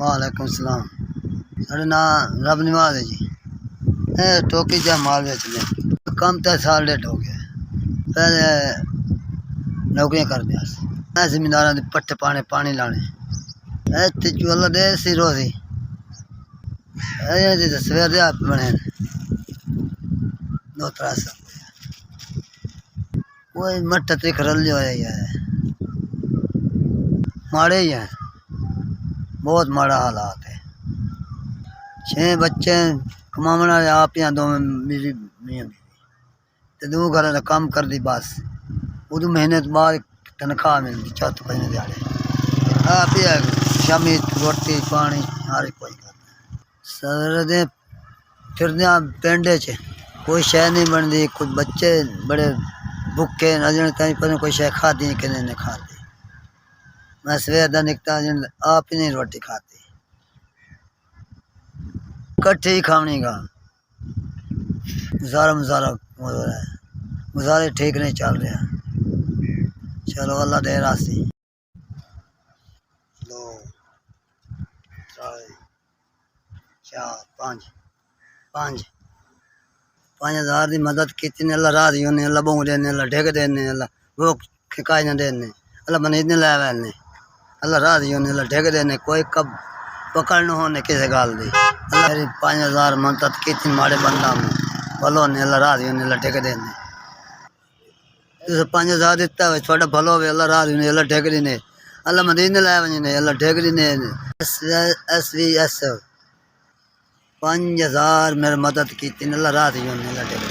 वालेकुम सलाम। साढ़े ना रब नवाज है जी। टोकी जा माल बेचने कम तो साल डेढ़ हो गया। पहले नौकरियां करते जमींदार पट्टे पाने पानी लाने चूल्हा दे सी रोजी सवेर दे बने 2-3 साल कोई मट्ट त्रिख रल है माड़े ही है, बहुत माड़ा हालात है। 6 बच्चे कमाने वाले आप यहाँ दो मियाँ बीवी दो घर का काम कर दी बस उदू महीने बाद तनख्वाह मिलती चौथे महीने दिहाड़े आप ही शामी रोटी पानी हर कोई सवेरे दे फिरदे पिंड च कोई शह नहीं बनती। कुछ बच्चे बड़े भुखे अजन ताई पर कोई शह खादी कि नहीं खाती। मैं सवेर का निकता आप ही नहीं रोटी खाती कट्ठी ही खावनी का गुजारे ठीक नहीं चल रहा। चलो अल्लाह दे रास्ते 2 3 4 5 5,000 की मदद की अल्लाह रात ही उन्हें अल्लाह बहू देने अल्लाह ढेक देने अल्लाह वो खिकाई न देने अल्लाह बने इतने ला वैलने अल्लाह रात ही उन्हें अल्लाह ढेक देने कोई कब पकड़ न होने किसी गाल दी अल्लाह 5,000 मदद की माड़े बंदा भलो ने अल्लाह रात ही उन्हें अल्लाह ढेक देने 5,000 दिता हो थोड़ा भलो हो अल्लाह रात ही उन्हें अल्लाह ढेक देने अल्लाह मदीने ला वने अल्लाह ढेक देने SVS 5,000 मेरी मदद की अल्लाह रात ही उन्हें अल्लाह ढेक